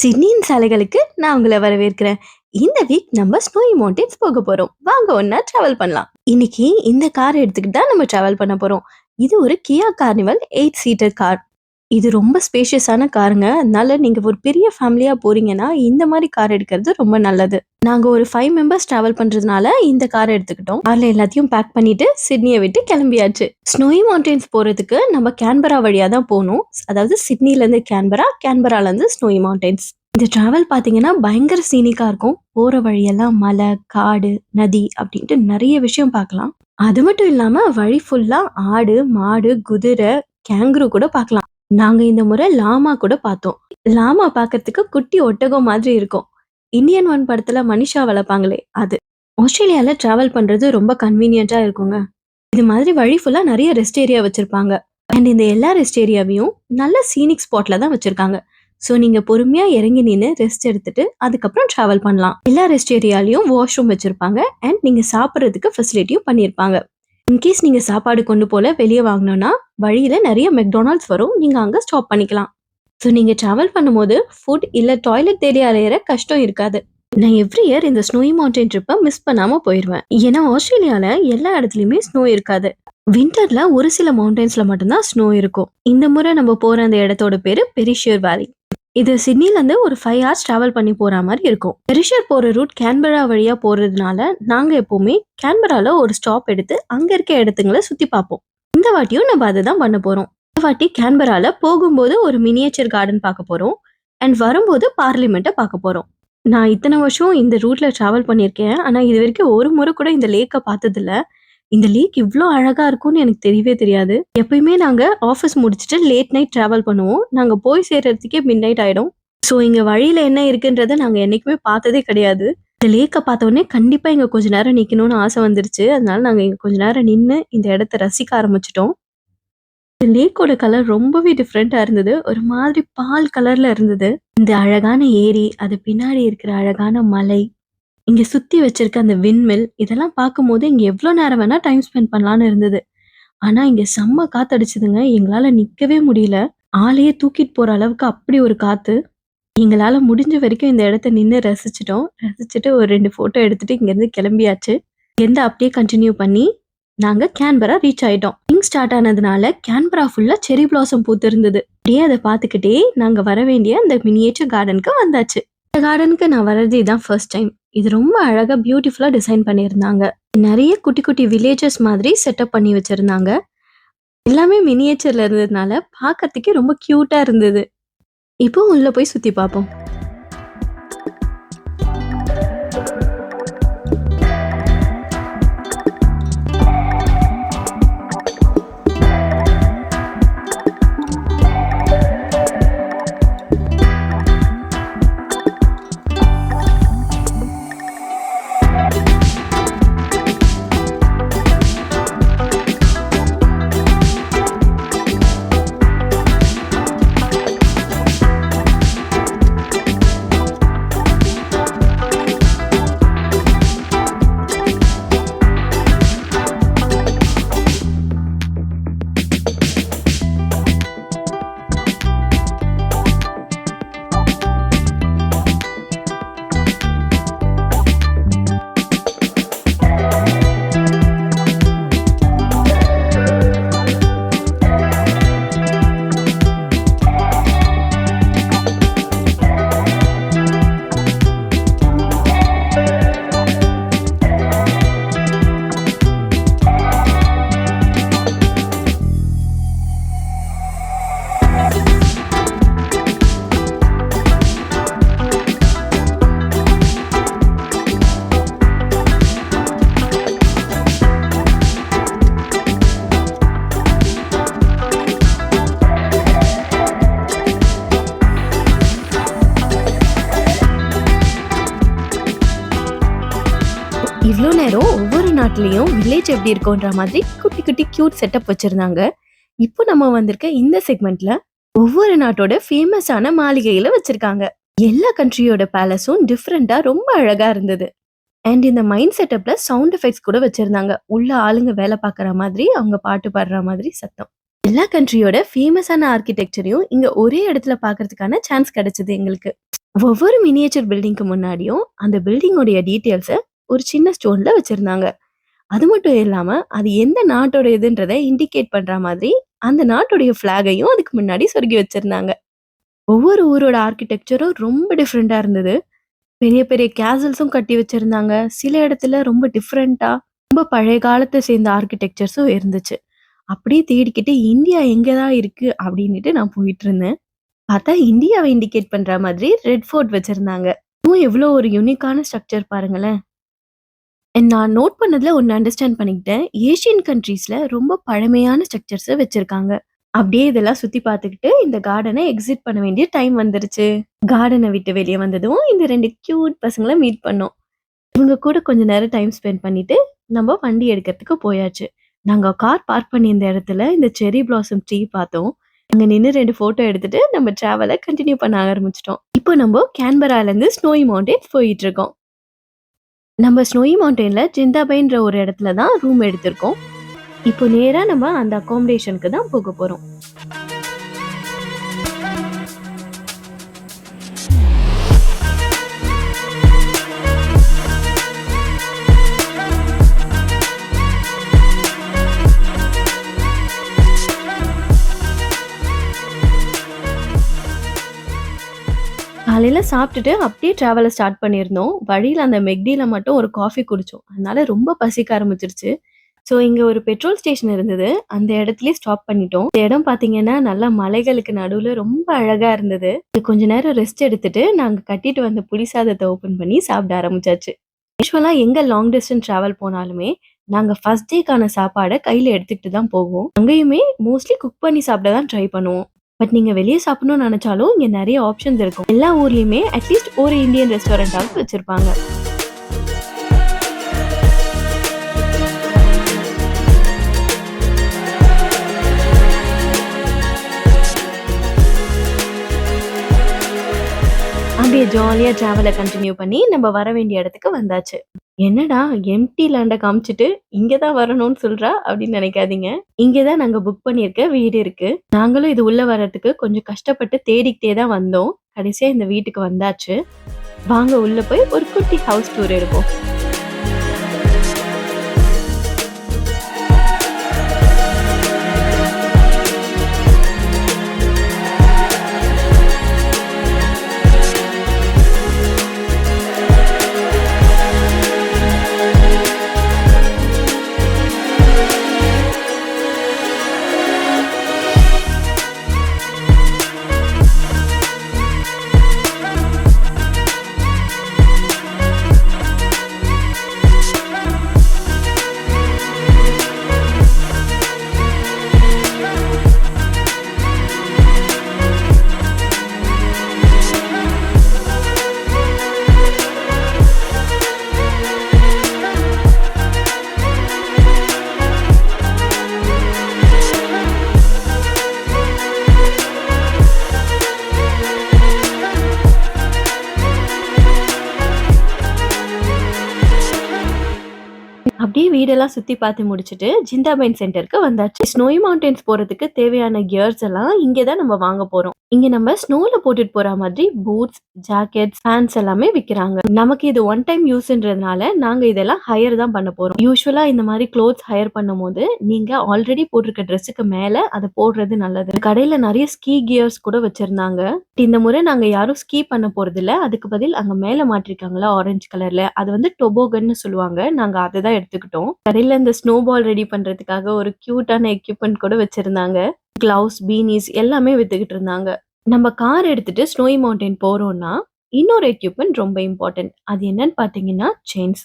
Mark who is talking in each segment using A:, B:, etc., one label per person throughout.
A: சிட்னியின் சாலைகளுக்கு நான் உங்களை வரவேற்கிறேன். இந்த வீக் நம்ம ஸ்னோய் மவுண்டன்ஸ் போக போறோம். வாங்க ஒண்ணா டிராவல் பண்ணலாம். இன்னைக்கு இந்த கார் எடுத்துக்கிட்டு தான் நம்ம டிராவல் பண்ண போறோம். இது ஒரு கியா கார்னிவல் 8 சீட்டர் கார். இது ரொம்ப ஸ்பேஷியஸான காருங்க. அதனால நீங்க ஒரு பெரிய ஃபேமிலியா போறீங்கன்னா இந்த மாதிரி கார் எடுக்கிறது ரொம்ப நல்லது. நாங்க ஒரு 5 மெம்பர்ஸ் டிராவல் பண்றதுனால இந்த கார் எடுத்துக்கிட்டோம். கார்ல எல்லாத்தையும் பேக் பண்ணிட்டு சிட்னியை விட்டு கிளம்பியாச்சு. ஸ்னோய் மவுண்டன்ஸ் போறதுக்கு நம்ம கேன்பரா வழியா தான் போகணும். அதாவது சிட்னில இருந்து கேன்பரா, கேன்பரால இருந்து ஸ்னோய் மவுண்டன்ஸ். இந்த டிராவல் பாத்தீங்கன்னா பயங்கர சீனிக்கா இருக்கும். போற வழியெல்லாம் மலை, காடு, நதி அப்படின்ட்டு நிறைய விஷயம் பார்க்கலாம். அது மட்டும் இல்லாம வழி ஃபுல்லா ஆடு, மாடு, குதிரை, கேங்குரு கூட பார்க்கலாம். நாங்க இந்த முறை லாமா கூட பார்த்தோம். லாமா பார்க்கறதுக்கு குட்டி ஒட்டகம் மாதிரி இருக்கும். இந்தியன் ஒன் படத்துல மனிஷா வளர்ப்பாங்களே அது. ஆஸ்திரேலியால டிராவல் பண்றது ரொம்ப கன்வீனியன்ட்டா இருக்குங்க. இது மாதிரி வழி ஃபுல்லா நிறைய ரெஸ்ட் ஏரியா வச்சிருப்பாங்க. அண்ட் இந்த எல்லா ரெஸ்ட் ஏரியாவையும் நல்ல சீனிக் ஸ்பாட்ல தான் வச்சிருக்காங்க. ஸோ நீங்க பொறுமையா இறங்கி நின்று ரெஸ்ட் எடுத்துட்டு அதுக்கப்புறம் டிராவல் பண்ணலாம். எல்லா ரெஸ்ட் ஏரியாலையும் வாஷ்ரூம் வச்சிருப்பாங்க. அண்ட் நீங்க சாப்பிட்றதுக்கு ஃபெசிலிட்டியும் பண்ணியிருப்பாங்க. இன்கேஸ் நீங்க சாப்பாடு கொண்டு போல வெளியே வாங்கணும்னா வழியில நிறைய மெக்டானல்ட்ஸ் வரும். நீங்க அங்க ஸ்டாப் பண்ணிக்கலாம். ஸோ நீங்க டிராவல் பண்ணும்போது ஃபுட் இல்ல டாய்லெட் தேடி அலையிற கஷ்டம் இருக்காது. நான் எவ்ரி இயர் இந்த ஸ்னோய் மவுண்டன் ட்ரிப்பை மிஸ் பண்ணாம போயிடுவேன். ஏன்னா ஆஸ்திரேலியால எல்லா இடத்துலயுமே ஸ்னோ இருக்காது. விண்டர்ல ஒரு சில மவுண்டன்ஸ்ல மட்டும்தான் ஸ்னோ இருக்கும். இந்த முறை நம்ம போற அந்த இடத்தோட பேரு பெரிஷியர் வேலி. இது சிட்னில இருந்து ஒரு 5 hours டிராவல் பண்ணி போற மாதிரி இருக்கும். பெரிஷியர் போற ரூட் கேன்பரா வழியா போறதுனால நாங்க எப்பவுமே கேன்பரால ஒரு ஸ்டாப் எடுத்து அங்க இருக்க இடத்துங்களை சுத்தி பார்ப்போம். இந்த வாட்டியும் நம்ம அதுதான் பண்ண போறோம். இந்த வாட்டி கேன்பரால போகும்போது ஒரு மினியேச்சர் கார்டன் பார்க்க போறோம். அண்ட் வரும்போது பார்லிமெண்ட்டை பார்க்க போறோம். நான் இத்தனை வருஷம் இந்த ரூட்ல டிராவல் பண்ணியிருக்கேன். ஆனா இது வரைக்கும் ஒரு முறை கூட இந்த லேக்கை பார்த்தது இல்ல. இந்த லேக் இவ்ளோ அழகா இருக்கும்னு எனக்கு தெரியவே தெரியாது. எப்பயுமே நாங்க ஆஃபீஸ் முடிச்சுட்டு லேட் நைட் டிராவல் பண்ணுவோம். நாங்க போய் சேர்றதுக்கே மிட் நைட் ஆயிடும். ஸோ இங்க வழியில என்ன இருக்குன்றத நாங்க என்னைக்குமே பார்த்ததே கிடையாது. இந்த லேக்கை பார்த்த உடனே கண்டிப்பா இங்க கொஞ்ச நேரம் நிக்கணும்னு ஆசை வந்துருச்சு. அதனால நாங்க இங்க கொஞ்ச நேரம் நின்று இந்த இடத்த ரசிக்க ஆரம்பிச்சிட்டோம். இந்த லேக்கோட கலர் ரொம்பவே டிஃப்ரெண்டா இருந்தது. ஒரு மாதிரி பால் கலர்ல இருந்தது. இந்த அழகான ஏரி, அது பின்னாடி இருக்கிற அழகான மலை, இங்க சுத்தி வச்சிருக்க அந்த விண்மில் இதெல்லாம் பார்க்கும்போது இங்க எவ்வளோ நேரம் வேணா டைம் ஸ்பெண்ட் பண்ணலான்னு இருந்தது. ஆனா இங்க செம்ம காத்தடிச்சுதுங்க. எங்களால நிக்கவே முடியல. ஆளையே தூக்கிட்டு போற அளவுக்கு அப்படி ஒரு காத்து. எங்களால முடிஞ்ச வரைக்கும் இந்த இடத்த நின்னு ரசிச்சுட்டோம். ரசிச்சுட்டு ஒரு 2 ஃபோட்டோ எடுத்துட்டு இங்கேருந்து கிளம்பியாச்சு. இங்கேருந்து அப்படியே கண்டினியூ பண்ணி நாங்க கேன்பரா ரீச் ஆயிட்டோம். ஸ்ப்ரிங் ஸ்டார்ட் ஆனதுனால கேன்பரா ஃபுல்லா செரி பிளாசம் பூத்து இருந்தது. அப்படியே அதை பார்த்துக்கிட்டே நாங்க வர வேண்டிய அந்த மினியேச்சர் கார்டனுக்கு வந்தாச்சு. இந்த கார்டனுக்கு நான் வர்றது இதான் ஃபர்ஸ்ட் டைம். இது ரொம்ப அழகா பியூட்டிஃபுல்லா டிசைன் பண்ணியிருந்தாங்க. நிறைய குட்டி குட்டி வில்லேஜஸ் மாதிரி செட்டப் பண்ணி வச்சிருந்தாங்க. எல்லாமே மினியேச்சர்ல இருந்ததுனால பார்க்கறதுக்கே ரொம்ப கியூட்டா இருந்தது. இப்போ உள்ள போய் சுத்தி பார்ப்போம். இவ்ளோ நேரம் ஒவ்வொரு நாட்டிலயும் வில்லேஜ் எப்படி இருக்கும்ன்ற மாதிரி குட்டி குட்டி கியூட் செட்டப் வச்சிருந்தாங்க. இப்போ நம்ம வந்திருக்க இந்த செக்மெண்ட்ல ஒவ்வொரு நாட்டோட ஃபேமஸான மாளிகையில வச்சிருக்காங்க. எல்லா கண்ட்ரியோட பேலஸும் டிஃப்ரெண்டா ரொம்ப அழகா இருந்தது. அண்ட் இந்த மைண்ட் செட்டப்ல சவுண்ட் எஃபெக்ட்ஸ் கூட வச்சிருந்தாங்க. உள்ள ஆளுங்க வேலை பார்க்குற மாதிரி, அவங்க பாட்டு பாடுற மாதிரி சத்தம். எல்லா கண்ட்ரியோட ஃபேமஸான ஆர்க்கிடெக்சரையும் இங்க ஒரே இடத்துல பார்க்கறதுக்கான சான்ஸ் கிடைச்சது எங்களுக்கு. ஒவ்வொரு மினியேச்சர் பில்டிங்க்கு முன்னாடியும் அந்த பில்டிங்கோடைய டீட்டெயில்ஸ ஒரு சின்ன ஸ்டோன்ல வச்சிருந்தாங்க. அது மட்டும் இல்லாம, அது எந்த நாட்டோடையதுன்றத இண்டிகேட் பண்ற மாதிரி, அந்த நாட்டுடைய ஃபிளாகையும் அதுக்கு முன்னாடி சொருகி வச்சிருந்தாங்க. ஒவ்வொரு ஊரோட ஆர்க்கிடெக்சரும் ரொம்ப டிஃபரெண்ட்டா இருந்தது. பெரிய பெரிய கேசல்ஸும் கட்டி வச்சிருந்தாங்க. சில இடத்துல ரொம்ப டிஃபரெண்ட்டா, ரொம்ப பழைய காலத்த சேர்ந்த ஆர்க்கிடெக்சர்ஸும் இருந்துச்சு. அப்படியே தேடிக்கிட்டு இந்தியா எங்க தான் இருக்கு அப்படின்னுட்டு நான் போயிட்டுருந்தேன். பார்த்தா இந்தியாவ இண்டிகேட் பண்ற மாதிரி ரெட் ஃபோர்ட் வச்சிருந்தாங்க. இதுவும் எவ்வளோ ஒரு யூனிக்கான ஸ்ட்ரக்சர் பாருங்களேன். நான் நோட் பண்ணதுல ஒண்ணு அண்டர்ஸ்டாண்ட் பண்ணிக்கிட்டேன். ஏசியன் கண்ட்ரீஸ்ல ரொம்ப பழமையான ஸ்ட்ரக்சர்ஸ வச்சிருக்காங்க. அப்படியே இதெல்லாம் சுத்தி பார்த்துக்கிட்டு இந்த கார்டன எக்ஸிட் பண்ண வேண்டிய டைம் வந்துருச்சு. கார்டன விட்டு வெளிய வந்ததும் இந்த 2 கியூட் பசங்கள மீட் பண்ணோம். இவங்க கூட கொஞ்ச நேரம் டைம் ஸ்பெண்ட் பண்ணிட்டு, நம்ம வண்டி எடுக்கிறதுக்கு போயாச்சு. நாங்க கார் பார்க் பண்ணியிருந்த இடத்துல இந்த செர்ரி பிளாசம் ட்ரீ பார்த்தோம். அங்க நின்னு 2 ஃபோட்டோ எடுத்துட்டு நம்ம டிராவல கன்டின்யூ பண்ண ஆரம்பிச்சுட்டோம். இப்போ நம்ம கேன்பராலேருந்து ஸ்னோய் மவுண்டன்ஸ் போயிட்டு இருக்கோம். நம்ம ஸ்னோயி மவுண்டன்ல ஜிந்தாபைன்ற ஒரு இடத்துல தான் ரூம் எடுத்திருக்கோம். இப்போ நேரா நம்ம அந்த அகாமடேஷனுக்கு தான் போக போறோம். காலையில சாப்பிட்டுட்டு அப்படியே டிராவல ஸ்டார்ட் பண்ணியிருந்தோம். வழியில அந்த மெக்டில மட்டும் ஒரு காஃபி குடிச்சோம். அதனால ரொம்ப பசிக்க ஆரம்பிச்சிருச்சு. ஸோ இங்க ஒரு பெட்ரோல் ஸ்டேஷன் இருந்தது. அந்த இடத்துலயே ஸ்டாப் பண்ணிட்டோம். இந்த இடம் பார்த்தீங்கன்னா, நல்லா மலைகளுக்கு நடுவுல ரொம்ப அழகா இருந்தது. கொஞ்ச நேரம் ரெஸ்ட் எடுத்துட்டு, நாங்க கட்டிட்டு வந்த புளி சாதத்த ஓப்பன் பண்ணி சாப்பிட ஆரம்பிச்சாச்சு. யூசுவலா எங்க லாங் டிஸ்டன்ஸ் டிராவல் போனாலுமே, நாங்க ஃபர்ஸ்ட் டேக்கான சாப்பாட கையில எடுத்துக்கிட்டு தான் போவோம். அங்கேயுமே மோஸ்ட்லி குக் பண்ணி சாப்பிட தான் ட்ரை பண்ணுவோம். பட் நீங்க வெளிய சாப்பிடணும்னு நெனச்சாலும், இங்க நெறைய ஆப்ஷன்ஸ் இருக்கும். எல்லா ஊர்லயுமே அட்லீஸ்ட் ஒரு இந்தியன் ரெஸ்டாரண்டாவது வச்சிருப்பாங்க. அப்படியே ஜாலியா டிராவல கன்டின்யூ பண்ணி நம்ம வர வேண்டிய இடத்துக்கு வந்தாச்சு. என்னடா எம்ப்டி லேண்ட காமிச்சுட்டு, இங்க தான் வரணும்னு சொல்றா அப்படின்னு நெனைக்காதீங்க. இங்க தான் நாங்க புக் பண்ணியிருக்க வீடு இருக்கு. நாங்களும் இது உள்ள வர்றதுக்கு கொஞ்சம் கஷ்டப்பட்டு தேடிக்கிட்டே தான் வந்தோம். கடைசியா இந்த வீட்டுக்கு வந்தாச்சு. வாங்க உள்ள போய் ஒரு குட்டி ஹவுஸ் டூர் எடுப்போம். அப்படியே வீடெல்லாம் சுத்தி பார்த்து முடிச்சுட்டு, ஜிந்தாபைன் சென்டருக்கு வந்தாச்சு. ஸ்னோய் மவுண்டன்ஸ் போறதுக்கு தேவையான கியர்ஸ் எல்லாம் இங்க தான் நம்ம வாங்க போறோம். இங்க நம்ம ஸ்னோல போட்டுட்டு போற மாதிரி பூட்ஸ், ஜாக்கெட்ஸ், ஃபேன்ஸ் எல்லாமே விக்கிறாங்க. நமக்கு இது ஒன் டைம் யூஸ்ன்றதுனால நாங்க இதெல்லாம் ஹையர் தான் பண்ண போறோம். யூசுவலா இந்த மாதிரி க்ளோத்ஸ் ஹையர் பண்ணும்போது, நீங்க ஆல்ரெடி போட்டிருக்க ட்ரெஸ்ஸுக்கு மேல அத போடுறது நல்லது. கடையில நெறைய ஸ்கீ கியர்ஸ் கூட வச்சிருந்தாங்க. இந்த முறை நாங்க யாரும் ஸ்கீ பண்ண போறதில்ல. அதுக்கு பதில் அங்க மேல மாட்டிருக்காங்கல்ல ஆரஞ்சு கலர்ல, அது வந்து டொபோகன்னு சொல்லுவாங்க. நாங்க அததான் எடுத்துக்கிட்டோம். கடையில இந்த ஸ்னோ பால் ரெடி பண்றதுக்காக ஒரு கியூட்டான எக்யூப்மென்ட் கூட வச்சிருந்தாங்க. கிளவுஸ், பீனிஸ் எல்லாமே வித்துக்கிட்டு இருந்தாங்க. நம்ம கார் எடுத்துட்டு ஸ்னோய் மவுண்டன் போறோம்னா, இன்னொரு எக்யூப்மென்ட் ரொம்ப இம்பார்ட்டன்ட். அது என்னன்னு பார்த்தீங்கன்னா, செயின்ஸ்.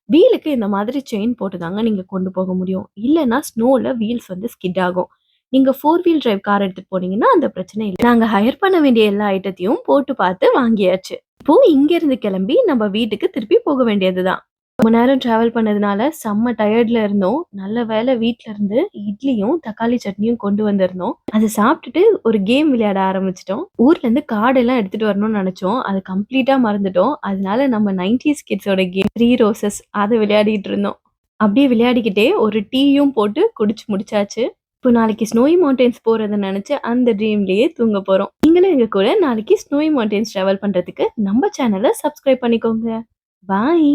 A: வீலுக்கு இந்த மாதிரி செயின் போட்டு தாங்க நீங்க கொண்டு போக முடியும். இல்லன்னா ஸ்னோல வீல்ஸ் வந்து ஸ்கிட் ஆகும். நீங்க 4 வீல் டிரைவ் கார் எடுத்துட்டு போனீங்கன்னா அந்த பிரச்சனை இல்ல. நாங்க ஹையர் பண்ண வேண்டிய எல்லா ஐட்டத்தையும் போட்டு பார்த்து வாங்கியாச்சு. இப்போ இங்க இருந்து கிளம்பி நம்ம வீட்டுக்கு திருப்பி போக வேண்டியதுதான். ரொம்ப நேரம் டிராவல் பண்ணதுனால செம்ம டயர்ட்ல இருந்தோம். நல்ல வேளை வீட்ல இருந்து இட்லியும், தக்காளி சட்னியும் கொண்டு வந்திருந்தோம். அத சாப்பிட்டுட்டு ஒரு கேம் விளையாட ஆரம்பிச்சுட்டோம். ஊர்ல இருந்து கார்டு எல்லாம் எடுத்துட்டு வரணும்னு நினைச்சோம். அது கம்ப்ளீட்டா மறந்துட்டோம். அதனால நம்ம 90s கிட்ஸோட கேம் 3 ரோசஸ் அத விளையாடிட்டு இருந்தோம். அப்படியே விளையாடிக்கிட்டே ஒரு டீயும் போட்டு குடிச்சு முடிச்சாச்சு. இப்போ நாளைக்கு ஸ்னோய் மவுண்டன்ஸ் போறத நெனச்சு அந்த ட்ரீம்லயே தூங்க போறோம். நீங்களும் எங்க கூட நாளைக்கு ஸ்னோய் மவுண்டன்ஸ் டிராவல் பண்றதுக்கு நம்ம சேனல சப்ஸ்கிரைப் பண்ணிக்கோங்க. பாய்.